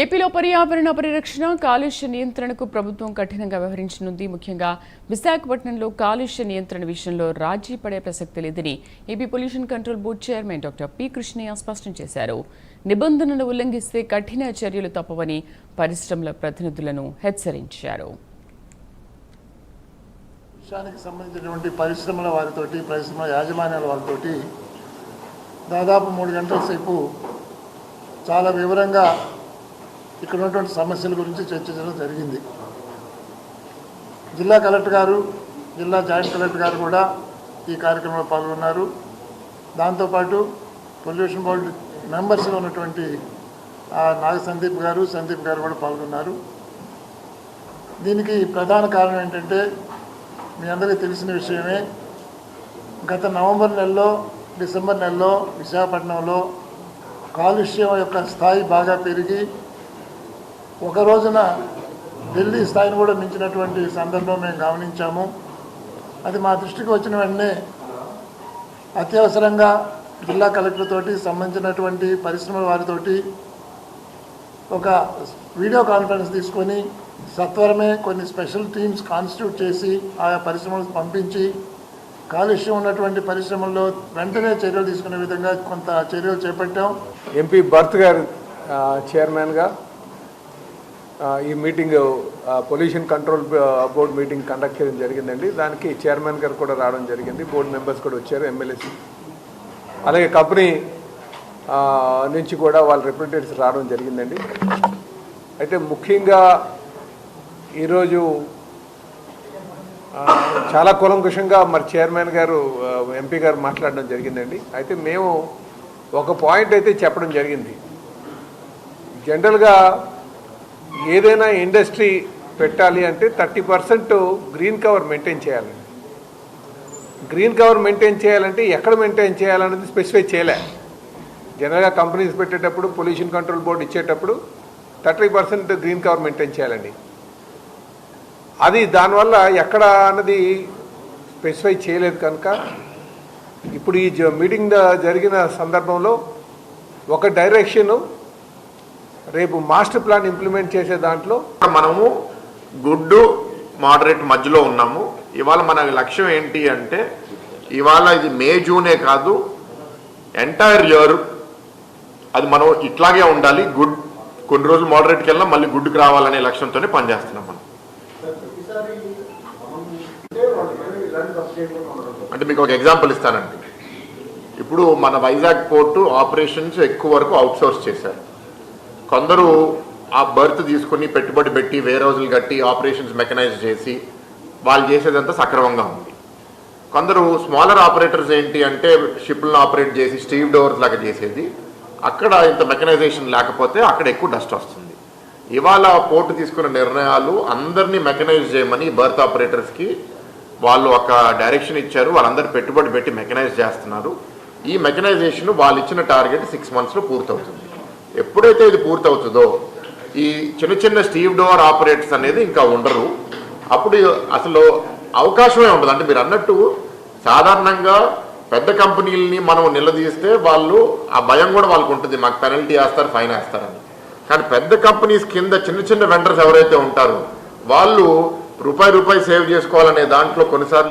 ఏపీలో పర్యావరణ పరిరక్షణ కాలుష్య నియంత్రణకు ప్రభుత్వం కఠినంగా వ్యవహరించనుంది. ముఖ్యంగా విశాఖపట్నంలో కాలుష్య నియంత్రణ విషయంలో రాజీ పడే ప్రసక్తి లేదని AP pollution control board chairman doctor P Krishnaiah స్పష్టం చేశారు. నిబంధనలు ఉల్లంఘిస్తే కఠిన చర్యలు తప్పవని పరిశ్రమల ప్రతినిధులను హెచ్చరించారు. విషయానికి సంబంధించినటువంటి పరిశ్రమల వారితోటి పరిశ్రమల యాజమాన్యాల వారితోటి దాదాపు 3 గంటల సేపు చాలా వివరంగా ఇక్కడ ఉన్నటువంటి సమస్యల గురించి చర్చించడం జరిగింది. జిల్లా కలెక్టర్ గారు, జిల్లా జాయింట్ కలెక్టర్ గారు కూడా ఈ కార్యక్రమంలో పాల్గొన్నారు. దాంతోపాటు పొల్యూషన్ బోర్డు మెంబర్స్గా ఉన్నటువంటి నాగ సందీప్ గారు కూడా పాల్గొన్నారు. దీనికి ప్రధాన కారణం ఏంటంటే మీ అందరికీ తెలిసిన విషయమే. గత నవంబర్ నెలలో, డిసెంబర్ నెలలో విశాఖపట్నంలో కాలుష్యం యొక్క స్థాయి బాగా పెరిగి ఒక రోజున ఢిల్లీ స్థాయిని కూడా మించినటువంటి సందర్భం మేము గమనించాము. అది మా దృష్టికి వచ్చిన వెంటనే అత్యవసరంగా జిల్లా కలెక్టర్ తోటి సంబంధించినటువంటి పరిశ్రమల వారితోటి ఒక వీడియో కాన్ఫరెన్స్ తీసుకొని సత్వరమే కొన్ని స్పెషల్ టీమ్స్ కాన్స్టిట్యూట్ చేసి ఆయా పరిశ్రమలకు పంపించి కాలుష్యం ఉన్నటువంటి పరిశ్రమల్లో వెంటనే చర్యలు తీసుకునే విధంగా కొంత చర్యలు చేపట్టాం. ఎంపీ భరత్ గారు చైర్మన్గా ఈ meeting pollution control board meeting conduct చేయడం జరిగిందండి. దానికి చైర్మన్ గారు కూడా రావడం జరిగింది. బోర్డు మెంబర్స్ కూడా వచ్చారు, ఎమ్మెల్యేస్, అలాగే కంపెనీ నుంచి కూడా వాళ్ళ రిప్రజెంటేటివ్స్ రావడం జరిగిందండి. అయితే ముఖ్యంగా ఈరోజు చాలా కూలంకుషంగా మరి చైర్మన్ గారు, ఎంపీ గారు మాట్లాడడం జరిగిందండి. అయితే మేము ఒక పాయింట్ అయితే చెప్పడం జరిగింది. జనరల్గా ఏదైనా ఇండస్ట్రీ పెట్టాలి అంటే 30% గ్రీన్ కవర్ మెయింటైన్ చేయాలండి. గ్రీన్ కవర్ మెయింటైన్ చేయాలంటే ఎక్కడ మెయింటైన్ చేయాలనేది స్పెసిఫై చేయలే. జనరల్గా కంపెనీస్ పెట్టేటప్పుడు, పొల్యూషన్ కంట్రోల్ బోర్డు ఇచ్చేటప్పుడు 30% గ్రీన్ కవర్ మెయింటైన్ చేయాలండి. అది దానివల్ల ఎక్కడ అన్నది స్పెసిఫై చేయలేదు కనుక ఇప్పుడు ఈ మీటింగ్ జరిగిన సందర్భంలో ఒక డైరెక్షను రేపు మాస్టర్ ప్లాన్ ఇంప్లిమెంట్ చేసే దాంట్లో మనము గుడ్ మోడరేట్ మధ్యలో ఉన్నాము. ఇవాళ మన లక్ష్యం ఏంటి అంటే ఇవాళ ఇది మే జూనే కాదు, ఎంటైర్ ఇయర్ అది మనం ఇట్లాగే ఉండాలి. గుడ్ కొన్ని రోజులు మోడరేట్కి వెళ్ళినా మళ్ళీ గుడ్కి రావాలనే లక్ష్యంతోనే పనిచేస్తున్నాం మనం. అంటే మీకు ఒక ఎగ్జాంపుల్ ఇస్తానండి. ఇప్పుడు మన వైజాగ్ పోర్టు ఆపరేషన్స్ ఎక్కువ వరకు అవుట్సోర్స్ చేశారు. కొందరు ఆ బర్త్ తీసుకుని పెట్టుబడి పెట్టి వేరే రోజులు కట్టి ఆపరేషన్స్ మెకనైజ్ చేసి వాళ్ళు చేసేదంతా సక్రమంగా ఉంది. కొందరు స్మాలర్ ఆపరేటర్స్ ఏంటి అంటే షిప్లను ఆపరేట్ చేసి స్టీవ్ డోర్స్ లాగా చేసేది, అక్కడ ఇంత మెకనైజేషన్ లేకపోతే అక్కడ ఎక్కువ డస్ట్ వస్తుంది. ఇవాళ పోర్టు తీసుకున్న నిర్ణయాలు అందరినీ మెకనైజ్ చేయమని బర్త్ ఆపరేటర్స్కి వాళ్ళు ఒక డైరెక్షన్ ఇచ్చారు. వాళ్ళందరూ పెట్టుబడి పెట్టి మెకనైజ్ చేస్తున్నారు. ఈ మెకనైజేషన్ వాళ్ళు ఇచ్చిన టార్గెట్ 6 monthsలో పూర్తవుతుంది. ఎప్పుడైతే ఇది పూర్తవుతుందో ఈ చిన్న చిన్న స్టీవ్ డోర్ ఆపరేటర్స్ అనేది ఇంకా ఉండరు. అప్పుడు అసలు అవకాశమే ఉండదు. అంటే మీరు అన్నట్టు సాధారణంగా పెద్ద కంపెనీలని మనం నిలదీస్తే వాళ్ళు ఆ భయం కూడా వాళ్ళకు ఉంటుంది, మాకు పెనల్టీ వేస్తారు, ఫైన్ వేస్తారని. కానీ పెద్ద కంపెనీస్ కింద చిన్న చిన్న వెండర్స్ ఎవరైతే ఉంటారో వాళ్ళు రూపాయి సేవ్ చేసుకోవాలనే దాంట్లో కొన్నిసార్లు